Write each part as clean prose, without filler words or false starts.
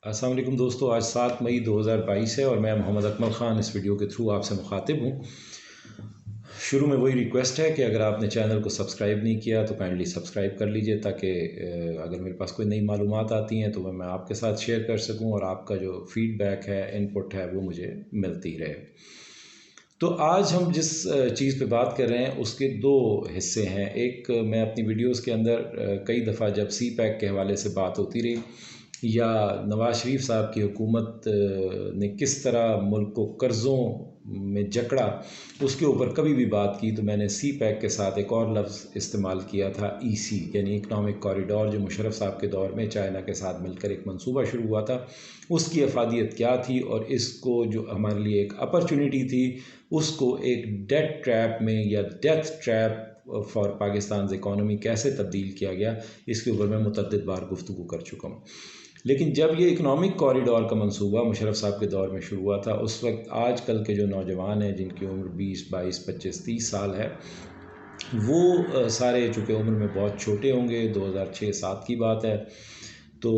अस्सलाम वालेकुम दोस्तों, आज 7 मई 2022 है और मैं मोहम्मद अकमल ख़ान इस वीडियो के थ्रू आपसे मुखातिब हूँ। शुरू में वही रिक्वेस्ट है कि अगर आपने चैनल को सब्सक्राइब नहीं किया तो काइंडली सब्सक्राइब कर लीजिए ताकि अगर मेरे पास कोई नई मालूमात आती हैं तो वह मैं आपके साथ शेयर कर सकूँ और आपका जो फ़ीडबैक है, इनपुट है, वो मुझे मिलती रहे। तो आज हम जिस चीज़ पे बात कर रहे हैं उसके दो हिस्से हैं। एक, मैं अपनी वीडियोस के अंदर कई दफ़ा जब सी पैक के हवाले से बात होती रही या नवाज़ शरीफ साहब की हुकूमत ने किस तरह मुल्क को कर्ज़ों में जकड़ा, उसके ऊपर कभी भी बात की तो मैंने सी पैक के साथ एक और लफ्ज़ इस्तेमाल किया था, ईसी यानी इकनॉमिक कॉरिडोर, जो मुशर्रफ साहब के दौर में चाइना के साथ मिलकर एक मंसूबा शुरू हुआ था। उसकी अफादियत क्या थी और इसको जो हमारे लिए एक अपॉर्चुनिटी थी उसको एक डेट ट्रैप में या death trap for Pakistan economy कैसे तब्दील किया गया, इसके ऊपर मैं मुतअद्दिद बार गुफ्तगू कर चुका हूँ। लेकिन जब ये इकनॉमिक कॉरिडोर का मंसूबा मुशर्रफ साहब के दौर में शुरू हुआ था, उस वक्त आजकल के जो नौजवान हैं जिनकी उम्र 20, 22, 25, 30 साल है, वो सारे चूँकि उम्र में बहुत छोटे होंगे, 2006-07 की बात है, तो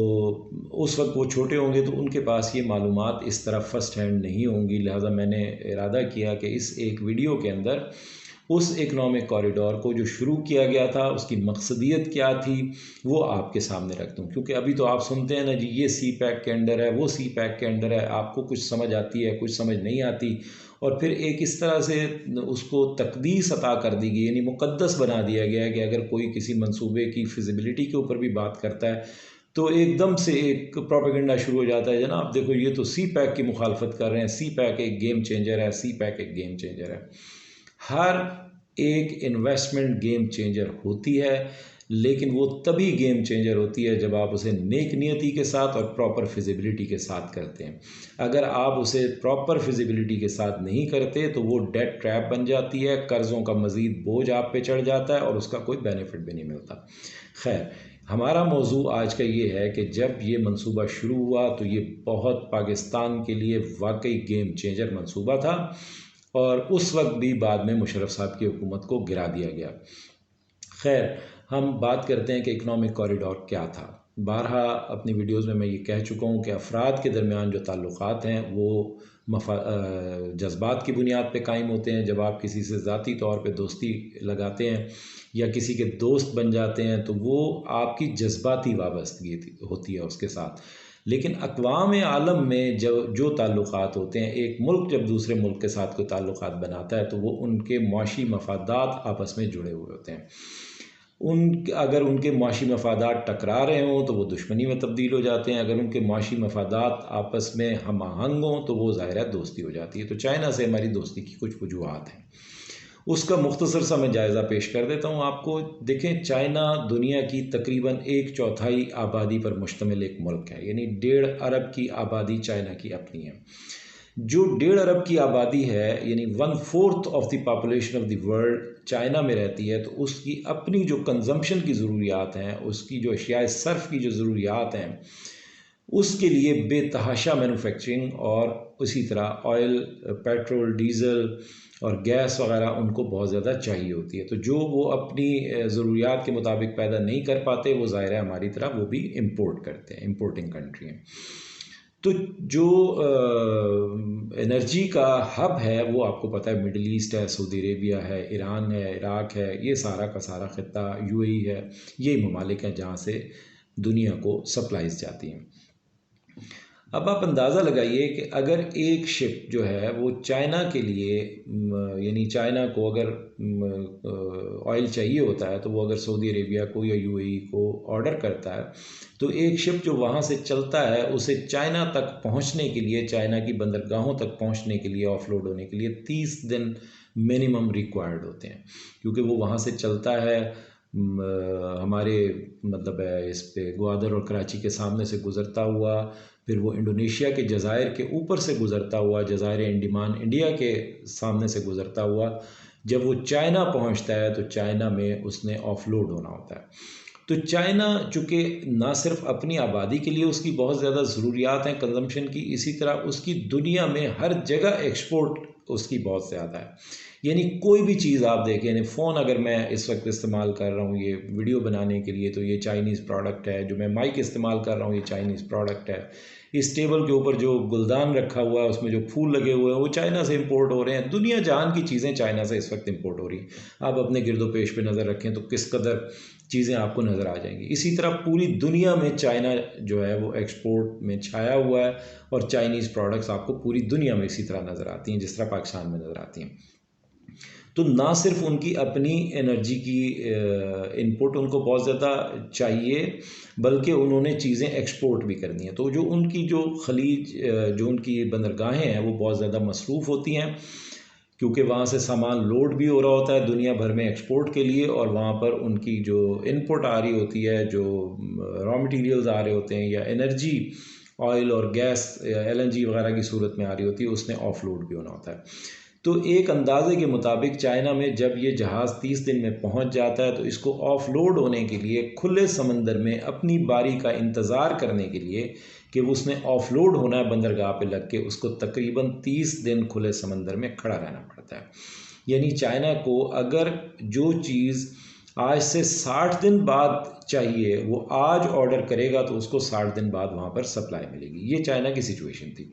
उस वक्त वो छोटे होंगे तो उनके पास ये मालूमात इस तरह फ़र्स्ट हैंड नहीं होंगी। लिहाजा मैंने इरादा किया कि इस एक वीडियो के अंदर उस इकनॉमिक कॉरिडोर को जो शुरू किया गया था, उसकी मकसदियत क्या थी, वो आपके सामने रख दूँ। क्योंकि अभी तो आप सुनते हैं ना जी, ये सी पैक के अंडर है, वो सी पैक के अंडर है, आपको कुछ समझ आती है, कुछ समझ नहीं आती, और फिर एक इस तरह से उसको तकदीस अता कर दी गई, यानी मुक़द्दस बना दिया गया है कि अगर कोई किसी मंसूबे की फिजिबिलिटी के ऊपर भी बात करता है तो एकदम से एक प्रोपेगेंडा शुरू हो जाता है, जनाब देखो ये तो सी पैक की मुखालफत कर रहे हैं, सी पैक एक गेम चेंजर है, सी पैक एक गेम चेंजर है। हर एक इन्वेस्टमेंट गेम चेंजर होती है, लेकिन वो तभी गेम चेंजर होती है जब आप उसे नेक नियति के साथ और प्रॉपर फिजिबिलिटी के साथ करते हैं। अगर आप उसे प्रॉपर फिजिबिलिटी के साथ नहीं करते तो वो डेट ट्रैप बन जाती है, कर्ज़ों का मज़ीद बोझ आप पे चढ़ जाता है और उसका कोई बेनिफिट भी नहीं मिलता। खैर, हमारा मौजू आज का ये है कि जब ये मंसूबा शुरू हुआ तो ये बहुत पाकिस्तान के लिए वाकई गेम चेंजर मंसूबा था और उस वक्त भी बाद में मुशर्रफ साहब की हुकूमत को गिरा दिया गया। खैर, हम बात करते हैं कि इकनॉमिक कॉरिडोर क्या था। बारहा अपनी वीडियोस में मैं ये कह चुका हूँ कि अफराद के दरमियान जो ताल्लुक़ात हैं वो जज्बात की बुनियाद पे कायम होते हैं। जब आप किसी से ज़ाती तौर पे दोस्ती लगाते हैं या किसी के दोस्त बन जाते हैं तो वो आपकी जज्बाती वाबस्तगी होती है उसके साथ। लेकिन अक़वाम आलम में जो ताल्लुक़ात होते हैं, एक मुल्क जब दूसरे मुल्क के साथ कोई ताल्लुक़ात बनाता है तो वो उनके मुआशी मफादात आपस में जुड़े हुए होते हैं। अगर उनके मुआशी मफादात टकरा रहे हों तो वो दुश्मनी में तब्दील हो जाते हैं, अगर उनके मुआशी मफादात आपस में हम आहंग हों तो वो ज़ाहिर है दोस्ती हो जाती है। तो चाइना से हमारी दोस्ती की कुछ वजूहात हैं, उसका मुख्तसर सा मैं जायज़ा पेश कर देता हूँ आपको। देखें, चाइना दुनिया की तकरीबन 1/4 आबादी पर मुश्तमिल एक मुल्क है, यानी 1.5 अरब की आबादी चाइना की अपनी है। जो 1.5 अरब की आबादी है, यानी 1/4 of the population of the world China में रहती है, तो उसकी अपनी जो कंजम्पशन की ज़रूरियात हैं, उसकी जो अशियाए सर्फ की जो ज़रूरियात हैं, उसके लिए बेतहाशा मैन्युफैक्चरिंग और उसी तरह ऑयल, पेट्रोल, डीज़ल और गैस वगैरह उनको बहुत ज़्यादा चाहिए होती है। तो जो वो अपनी ज़रूरियात के मुताबिक पैदा नहीं कर पाते, वो ज़ाहिर है हमारी तरह वो भी इम्पोर्ट करते हैं, इम्पोर्टिंग कंट्री हैं। तो जो एनर्जी का हब है वो आपको पता है, मिडल ईस्ट है, सऊदी अरेबिया है, ईरान है, इराक है, ये सारा का सारा ख़ित्ता, यूएई है, यही ममालिक हैं जहाँ से दुनिया को सप्लाईज़ जाती हैं। अब आप अंदाज़ा लगाइए कि अगर एक शिप जो है वो चाइना के लिए, यानी चाइना को अगर ऑयल चाहिए होता है तो वो अगर सऊदी अरेबिया को या यूएई को ऑर्डर करता है तो एक शिप जो वहाँ से चलता है उसे चाइना तक पहुँचने के लिए, चाइना की बंदरगाहों तक पहुँचने के लिए, ऑफलोड होने के लिए 30 दिन मिनिमम रिक्वायर्ड होते हैं, क्योंकि वो वहाँ से चलता है हमारे मतलब है इस पे ग्वादर और कराची के सामने से गुज़रता हुआ, फिर वो इंडोनेशिया के जज़ायर के ऊपर से गुज़रता हुआ, जज़ायर अंडमान इंडिया के सामने से गुज़रता हुआ, जब वो चाइना पहुंचता है तो चाइना में उसने ऑफलोड होना होता है। तो चाइना चूँकि ना सिर्फ अपनी आबादी के लिए उसकी बहुत ज़्यादा ज़रूरियात हैं कंजम्पशन की, इसी तरह उसकी दुनिया में हर जगह एक्सपोर्ट उसकी बहुत ज़्यादा है। यानी कोई भी चीज़ आप देखें, यानी फ़ोन अगर मैं इस वक्त इस्तेमाल कर रहा हूँ ये वीडियो बनाने के लिए तो ये चाइनीज़ प्रोडक्ट है, जो मैं माइक इस्तेमाल कर रहा हूँ ये चाइनीज़ प्रोडक्ट है। इस टेबल के ऊपर जो गुलदान रखा हुआ है उसमें जो फूल लगे हुए हैं वो चाइना से इंपोर्ट हो रहे हैं। दुनिया जहान की चीज़ें चाइना से इस वक्त इंपोर्ट हो रही हैं। आप अपने गिरदोपेश पे नज़र रखें तो किस कदर चीज़ें आपको नज़र आ जाएंगी। इसी तरह पूरी दुनिया में चाइना जो है वो एक्सपोर्ट में छाया हुआ है और चाइनीज़ प्रोडक्ट्स आपको पूरी दुनिया में इसी तरह नज़र आती हैं जिस तरह पाकिस्तान में नज़र आती हैं। तो ना सिर्फ उनकी अपनी एनर्जी की इनपुट उनको बहुत ज़्यादा चाहिए, बल्कि उन्होंने चीज़ें एक्सपोर्ट भी करनी है। तो जो उनकी जो खलीज जो उनकी बंदरगाहें हैं वो बहुत ज़्यादा मसरूफ़ होती हैं, क्योंकि वहाँ से सामान लोड भी हो रहा होता है दुनिया भर में एक्सपोर्ट के लिए, और वहाँ पर उनकी जो इनपुट आ रही होती है, जो रॉ मटेरियल्स आ रहे होते हैं या एनर्जी ऑयल और गैस LNG वगैरह की सूरत में आ रही होती है, उसने ऑफलोड भी होना होता है। तो एक अंदाजे के मुताबिक चाइना में जब ये जहाज़ 30 दिन में पहुंच जाता है तो इसको ऑफलोड होने के लिए खुले समंदर में अपनी बारी का इंतज़ार करने के लिए कि वो उसने ऑफलोड होना है बंदरगाह पे लग के, उसको तकरीबन 30 दिन खुले समंदर में खड़ा रहना पड़ता है। यानी चाइना को अगर जो चीज़ आज से 60 दिन बाद चाहिए वो आज ऑर्डर करेगा तो उसको 60 दिन बाद वहाँ पर सप्लाई मिलेगी। ये चाइना की सिचुएशन थी।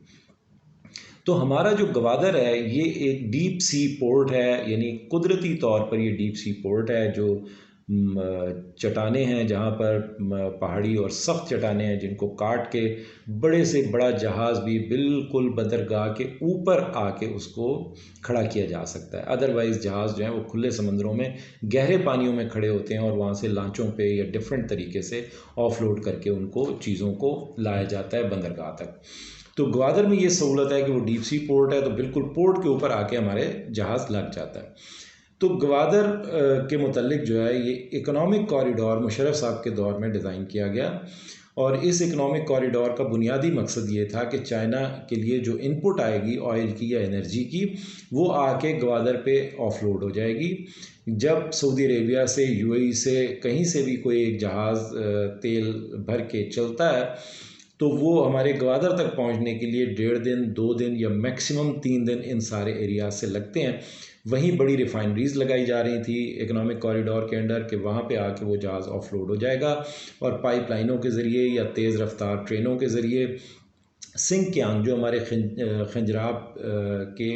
तो हमारा जो गवादर है ये एक डीप सी पोर्ट है, यानी कुदरती तौर पर ये डीप सी पोर्ट है। जो चट्टाने हैं जहाँ पर पहाड़ी और सख्त चट्टाने हैं जिनको काट के बड़े से बड़ा जहाज़ भी बिल्कुल बंदरगाह के ऊपर आके उसको खड़ा किया जा सकता है। अदरवाइज़ जहाज़ जो है वो खुले समंदरों में गहरे पानियों में खड़े होते हैं और वहाँ से लांचों पे या डिफरेंट तरीके से ऑफलोड करके उनको चीज़ों को लाया जाता है बंदरगाह तक। तो ग्वादर में ये सहूलत है कि वो डीप सी पोर्ट है, तो बिल्कुल पोर्ट के ऊपर आके हमारे जहाज़ लग जाता है। तो ग्वादर के मुतल्लिक जो है ये इकोनॉमिक कॉरिडोर मुशर्रफ साहब के दौर में डिज़ाइन किया गया, और इस इकोनॉमिक कॉरिडोर का बुनियादी मकसद ये था कि चाइना के लिए जो इनपुट आएगी ऑयल की या एनर्जी की वो आके ग्वादर पे ऑफलोड हो जाएगी। जब सऊदी अरेबिया से UAE से कहीं से भी कोई एक जहाज़ तेल भर के चलता है तो वो हमारे ग्वादर तक पहुंचने के लिए 1.5 दिन 2 दिन या मैक्सिमम 3 दिन इन सारे एरिया से लगते हैं। वहीं बड़ी रिफाइनरीज लगाई जा रही थी इकोनॉमिक कॉरिडोर के अंडर कि वहाँ पे आके वो जहाज़ ऑफलोड हो जाएगा और पाइपलाइनों के ज़रिए या तेज़ रफ्तार ट्रेनों के ज़रिए सिंकियांग जो हमारे खंजराब के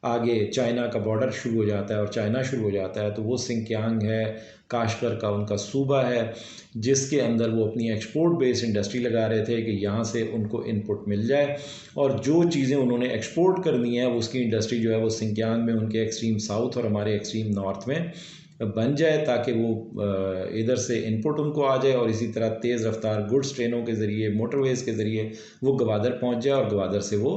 आगे चाइना का बॉर्डर शुरू हो जाता है और चाइना शुरू हो जाता है, तो वो सिंकियांग है काशगर का उनका सूबा है जिसके अंदर वो अपनी एक्सपोर्ट बेस्ड इंडस्ट्री लगा रहे थे कि यहाँ से उनको इनपुट मिल जाए और जो चीज़ें उन्होंने एक्सपोर्ट करनी है उसकी इंडस्ट्री जो है वो सिंकियांग में उनके एक्सट्रीम साउथ और हमारे एक्सट्रीम नॉर्थ में बन जाए ताकि वो इधर से इनपुट उनको आ जाए और इसी तरह तेज़ रफ्तार गुड्स ट्रेनों के ज़रिए मोटरवेज़ के ज़रिए वो ग्वादर पहुँच जाए और ग्वादर से वो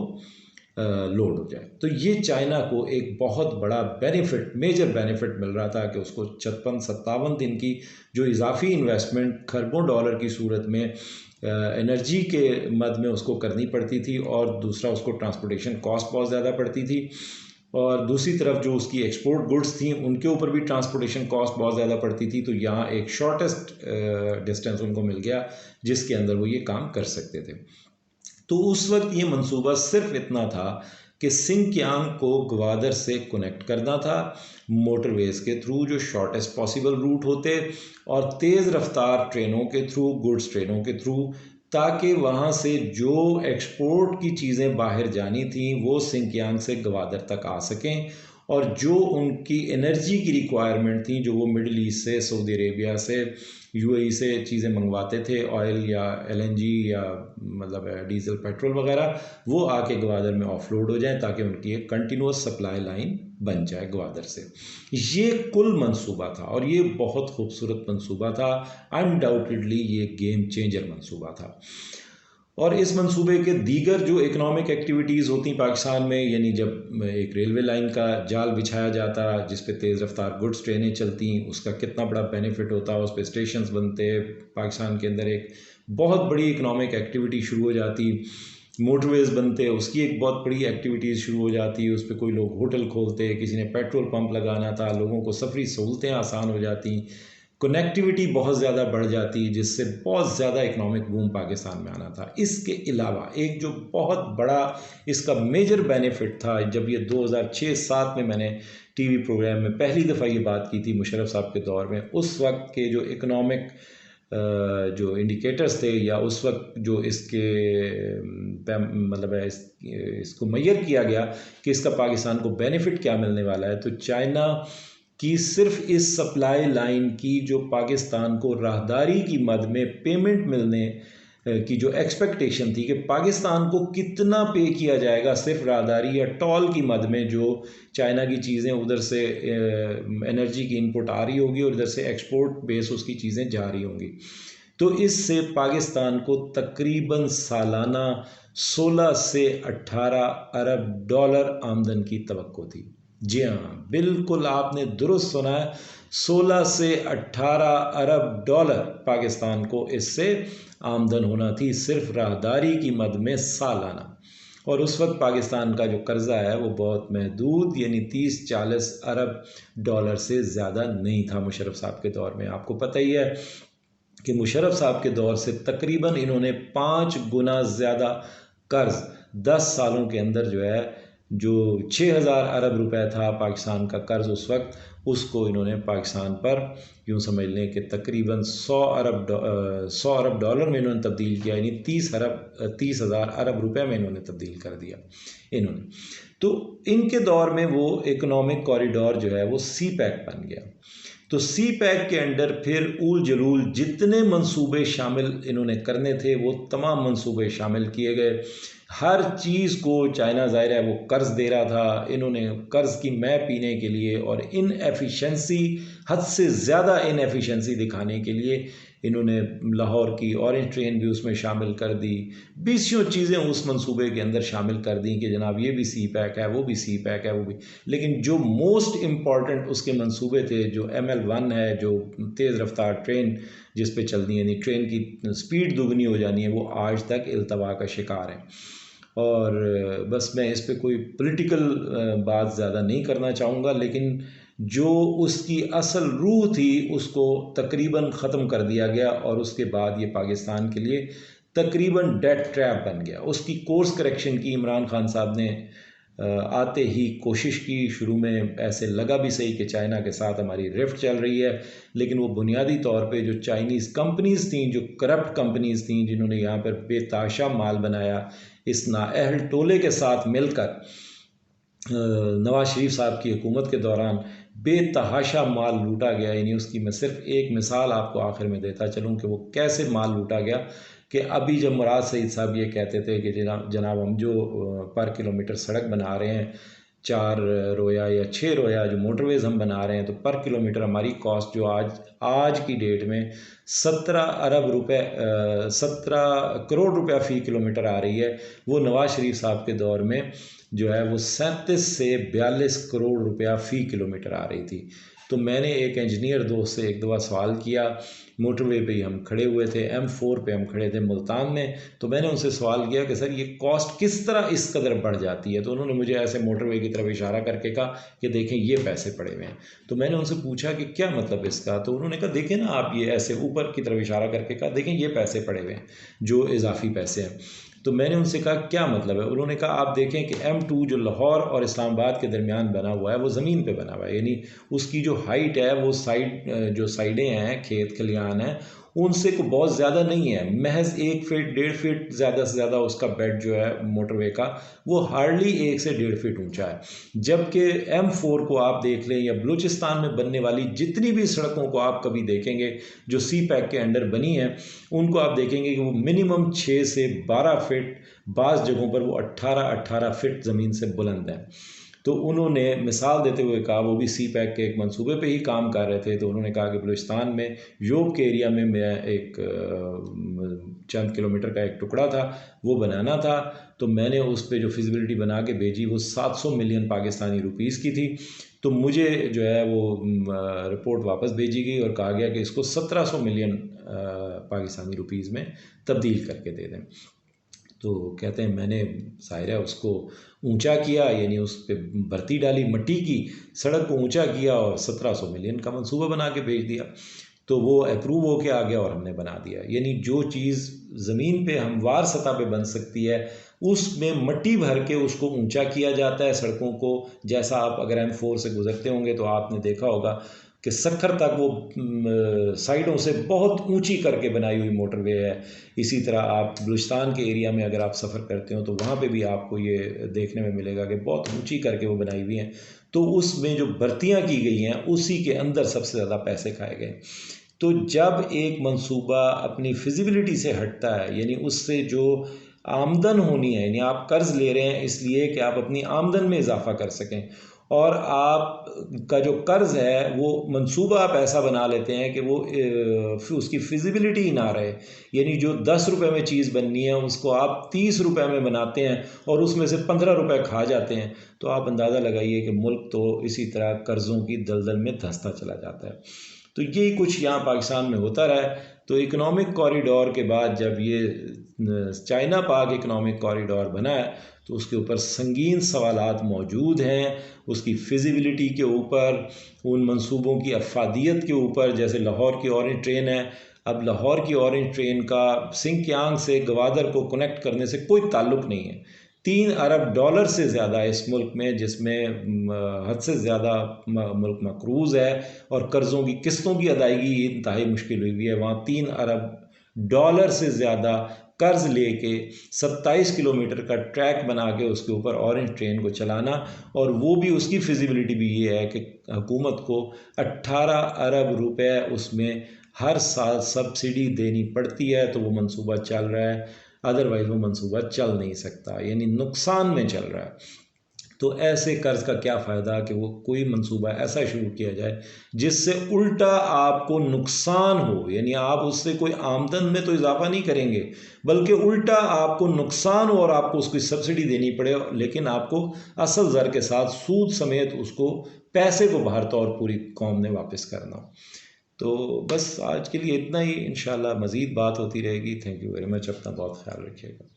लोड हो जाए। तो ये चाइना को एक बहुत बड़ा बेनिफिट मेजर बेनिफिट मिल रहा था कि उसको 56-57 दिन की जो इजाफी इन्वेस्टमेंट खरबों डॉलर की सूरत में एनर्जी के मद में उसको करनी पड़ती थी और दूसरा उसको ट्रांसपोर्टेशन कॉस्ट बहुत ज़्यादा पड़ती थी और दूसरी तरफ जो उसकी एक्सपोर्ट गुड्स थी उनके ऊपर भी ट्रांसपोर्टेशन कॉस्ट बहुत ज़्यादा पड़ती थी। तो यहाँ एक शॉर्टेस्ट डिस्टेंस उनको मिल गया जिसके अंदर वो ये काम कर सकते थे। तो उस वक्त ये मंसूबा सिर्फ इतना था कि सिंकियांग को ग्वादर से कनेक्ट करना था मोटरवेज़ के थ्रू जो शॉर्टेस्ट पॉसिबल रूट होते और तेज़ रफ्तार ट्रेनों के थ्रू गुड्स ट्रेनों के थ्रू ताकि वहाँ से जो एक्सपोर्ट की चीज़ें बाहर जानी थी वो सिंकियांग से ग्वादर तक आ सकें और जो उनकी एनर्जी की रिक्वायरमेंट थी जो वो मिडल ईस्ट से सऊदी अरेबिया से UAE से चीज़ें मंगवाते थे ऑयल या LNG या मतलब डीजल पेट्रोल वगैरह वो आके ग्वादर में ऑफलोड हो जाए ताकि उनकी एक कंटिन्यूस सप्लाई लाइन बन जाए ग्वादर से। ये कुल मंसूबा था और ये बहुत खूबसूरत मंसूबा था। अनडाउटेडली ये गेम चेंजर मंसूबा था। और इस मंसूबे के दीगर जो इकनॉमिक एक्टिविटीज़ होती पाकिस्तान में यानी जब एक रेलवे लाइन का जाल बिछाया जाता जिस पे तेज़ रफ्तार गुड्स ट्रेनें चलती उसका कितना बड़ा बेनिफिट होता उस पर स्टेशंस बनते पाकिस्तान के अंदर एक बहुत बड़ी इकनॉमिक एक्टिविटी शुरू हो जाती मोटरवेज़ बनते उसकी एक बहुत बड़ी एक्टिविटीज़ शुरू हो जाती उस पर कोई लोग होटल खोलते किसी ने पेट्रोल पंप लगाना था लोगों को सफरी सहूलतें आसान हो जाती कनेक्टिविटी बहुत ज़्यादा बढ़ जाती जिससे बहुत ज़्यादा इकनॉमिक बूम पाकिस्तान में आना था। इसके अलावा एक जो बहुत बड़ा इसका मेजर बेनिफिट था जब ये 2006-07 में मैंने टीवी प्रोग्राम में पहली दफ़ा ये बात की थी मुशर्रफ साहब के दौर में उस वक्त के जो इकनॉमिक जो इंडिकेटर्स थे या उस वक्त जो इसके मतलब है इसको मैयर किया गया कि इसका पाकिस्तान को बेनिफिट क्या मिलने वाला है, तो चाइना की सिर्फ इस सप्लाई लाइन की जो पाकिस्तान को राहदारी की मद में पेमेंट मिलने की जो एक्सपेक्टेशन थी कि पाकिस्तान को कितना पे किया जाएगा सिर्फ राहदारी या टोल की मद में, जो चाइना की चीज़ें उधर से एनर्जी की इनपुट आ रही होगी और इधर से एक्सपोर्ट बेस उसकी चीज़ें जा रही होंगी, तो इससे पाकिस्तान को तकरीबन सालाना 16 से 18 अरब डॉलर आमदन की तवक्को थी। जी हाँ, बिल्कुल आपने दुरुस्त सुना है, 16 से 18 अरब डॉलर पाकिस्तान को इससे आमदन होना थी सिर्फ राहदारी की मद में सालाना। और उस वक्त पाकिस्तान का जो कर्ज़ा है वो बहुत महदूद, यानी 30-40 अरब डॉलर से ज़्यादा नहीं था मुशर्रफ साहब के दौर में। आपको पता ही है कि मुशर्रफ साहब के दौर से तकरीबन इन्होंने 5 गुना ज़्यादा कर्ज़ 10 सालों के अंदर जो है, जो 6000 अरब रुपए था पाकिस्तान का कर्ज़ उस वक्त, उसको इन्होंने पाकिस्तान पर यूँ समझ लें कि तकरीबन 100 अरब डॉलर में इन्होंने तब्दील किया, यानी 30,000 अरब रुपए में इन्होंने तब्दील कर दिया इन्होंने। तो इनके दौर में वो इकोनॉमिक कॉरिडोर जो है वो सी पैक बन गया। तो सी पैक के अंडर फिर ऊल जलूल जितने मंसूबे शामिल इन्होंने करने थे वो तमाम मंसूबे शामिल किए गए। हर चीज़ को चाइना ज़ाहिर है वो कर्ज़ दे रहा था, इन्होंने कर्ज़ की मैं पीने के लिए और इनएफिशिएंसी, हद से ज़्यादा इनएफिशिएंसी दिखाने के लिए इन्होंने लाहौर की ऑरेंज ट्रेन भी उसमें शामिल कर दी, 20 चीज़ें उस मंसूबे के अंदर शामिल कर दी कि जनाब ये भी सी पैक है, वो भी सी पैक है, वो भी। लेकिन जो मोस्ट इम्पॉर्टेंट उसके मंसूबे थे, जो ML1 है, जो तेज़ रफ्तार ट्रेन जिस पे चलनी है, यानी ट्रेन की स्पीड दुगनी हो जानी है, वो आज तक इल्तवा का शिकार है। और बस मैं इस पे कोई पॉलिटिकल बात ज़्यादा नहीं करना चाहूँगा, लेकिन जो उसकी असल रूह थी उसको तकरीबन ख़त्म कर दिया गया और उसके बाद ये पाकिस्तान के लिए तकरीबन डेट ट्रैप बन गया। उसकी कोर्स करेक्शन की इमरान खान साहब ने आते ही कोशिश की। शुरू में ऐसे लगा भी सही कि चाइना के साथ हमारी रिफ्ट चल रही है, लेकिन वो बुनियादी तौर पे जो चाइनीज़ कंपनीज़ थी, जो करप्ट कंपनीज़ थी, जिन्होंने यहाँ पर बेताशा माल बनाया, इस नाअहल टोले के साथ मिलकर नवाज शरीफ साहब की हुकूमत के दौरान बेतहाशा माल लूटा गया। यानी उसकी मैं सिर्फ एक मिसाल आपको आखिर में देता चलूँ कि वो कैसे माल लूटा गया। कि अभी जब मुराद सईद साहब ये कहते थे कि जनाब हम जो पर किलोमीटर सड़क बना रहे हैं, 4 रोया या 6 रोया जो मोटरवेज़ हम बना रहे हैं, तो पर किलोमीटर हमारी कॉस्ट जो आज की डेट में 17 करोड़ रुपया फ़ी किलोमीटर आ रही है, वो नवाज शरीफ साहब के दौर में जो है वो 37 से 42 करोड़ रुपया फ़ी किलोमीटर आ रही थी। तो मैंने एक इंजीनियर दोस्त से एक दफ़ा सवाल किया, मोटरवे पे ही हम खड़े हुए थे, M4 पे हम खड़े थे मुल्तान में, तो मैंने उनसे सवाल किया कि सर ये कॉस्ट किस तरह इस कदर बढ़ जाती है। तो उन्होंने मुझे ऐसे मोटरवे की तरफ इशारा करके कहा कि देखें ये पैसे पड़े हुए हैं। तो मैंने उनसे पूछा कि क्या मतलब इसका, तो उन्होंने कहा देखें ना आप, ये ऐसे ऊपर की तरफ इशारा करके कहा देखें ये पैसे पड़े हुए हैं जो इजाफी पैसे हैं। तो मैंने उनसे कहा क्या मतलब है। उन्होंने कहा आप देखें कि M2 जो लाहौर और इस्लामाबाद के दरमियान बना हुआ है वो ज़मीन पे बना हुआ है, यानी उसकी जो हाइट है वो जो साइडें हैं, खेत खलियान हैं, उनसे को बहुत ज़्यादा नहीं है, महज 1 फीट 1.5 फीट ज़्यादा से ज़्यादा उसका बेड जो है मोटरवे का, वो हार्डली 1 से 1.5 फीट ऊंचा है। जबकि M4 को आप देख लें या बलूचिस्तान में बनने वाली जितनी भी सड़कों को आप कभी देखेंगे जो सी पैक के अंडर बनी हैं, उनको आप देखेंगे कि वो मिनिमम 6 से 12 फीट, बाज़ जगहों पर वो 18 फीट ज़मीन से बुलंद है। तो उन्होंने मिसाल देते हुए कहा, वो भी सी पैक के एक मंसूबे पे ही काम कर रहे थे, तो उन्होंने कहा कि बलूचिस्तान में योब के एरिया में मैं एक चंद किलोमीटर का एक टुकड़ा था वो बनाना था, तो मैंने उस पर जो फिजिबिलिटी बना के भेजी वो 700 मिलियन पाकिस्तानी रुपीज़ की थी। तो मुझे जो है वो रिपोर्ट वापस भेजी गई और कहा गया कि इसको 1700 मिलियन पाकिस्तानी रुपीज़ में तब्दील करके दे दें। तो कहते हैं मैंने ज़ाहिर है उसको ऊंचा किया, यानी उस पर भर्ती डाली मट्टी की, सड़क को ऊंचा किया और 1700 मिलियन का मंसूबा बना के भेज दिया। तो वो अप्रूव हो के आ गया और हमने बना दिया। यानी जो चीज़ ज़मीन पे हमवार सतह पे बन सकती है उसमें मट्टी भर के उसको ऊंचा किया जाता है सड़कों को। जैसा आप अगर M4 से गुजरते होंगे तो आपने देखा होगा कि सक्खर तक वो साइडों से बहुत ऊंची करके बनाई हुई मोटरवे है। इसी तरह आप बलूचिस्तान के एरिया में अगर आप सफ़र करते हो तो वहाँ पे भी आपको ये देखने में मिलेगा कि बहुत ऊंची करके वो बनाई हुई हैं। तो उसमें जो भर्तियाँ की गई हैं उसी के अंदर सबसे ज़्यादा पैसे खाए गए। तो जब एक मंसूबा अपनी फिजिबिलिटी से हटता है, यानी उससे जो आमदन होनी है, यानी आप कर्ज़ ले रहे हैं इसलिए कि आप अपनी आमदन में इजाफा कर सकें, और आप का जो कर्ज़ है वो मंसूबा आप ऐसा बना लेते हैं कि वो उसकी फिजिबिलिटी ही ना रहे, यानी जो 10 रुपए में चीज़ बननी है उसको आप 30 रुपए में बनाते हैं और उसमें से 15 रुपए खा जाते हैं, तो आप अंदाज़ा लगाइए कि मुल्क तो इसी तरह कर्ज़ों की दलदल में धंसता चला जाता है। तो यही कुछ यहाँ पाकिस्तान में होता रहा है। तो इकोनॉमिक कॉरिडोर के बाद जब ये चाइना पाक इकोनॉमिक कॉरिडोर बना है तो उसके ऊपर संगीन सवालात मौजूद हैं, उसकी फिजिबिलिटी के ऊपर, उन मंसूबों की अफादियत के ऊपर। जैसे लाहौर की ऑरेंज ट्रेन है, अब लाहौर की ऑरेंज ट्रेन का सिंकियांग से गवादर को कनेक्ट करने से कोई ताल्लुक़ नहीं है। $3 अरब से ज़्यादा इस मुल्क में, जिसमें हद से ज़्यादा मुल्क मकरूज़ है और कर्ज़ों की किस्तों की अदायगी इंतहाई मुश्किल हुई है, वहाँ $3 अरब से ज़्यादा कर्ज़ लेके 27 किलोमीटर का ट्रैक बना के उसके ऊपर ऑरेंज ट्रेन को चलाना, और वो भी उसकी फिजिबिलिटी भी ये है कि हुकूमत को 18 अरब रुपए उसमें हर साल सब्सिडी देनी पड़ती है, तो वो मंसूबा चल रहा है। अदरवाइज़ वो मंसूबा चल नहीं सकता, यानी नुकसान में चल रहा है। तो ऐसे कर्ज़ का क्या फ़ायदा कि वो कोई मंसूबा ऐसा शुरू किया जाए जिससे उल्टा आपको नुकसान हो, यानी आप उससे कोई आमदन में तो इजाफा नहीं करेंगे बल्कि उल्टा आपको नुकसान हो और आपको उसकी सब्सिडी देनी पड़े, लेकिन आपको असल ज़र के साथ सूद समेत उसको पैसे को बाहर तौर पूरी कौम ने वापस करना हो। तो बस आज के लिए इतना ही, इंशाल्लाह मज़ीद बात होती रहेगी। थैंक यू वेरी मच, अपना बहुत ख्याल रखिएगा।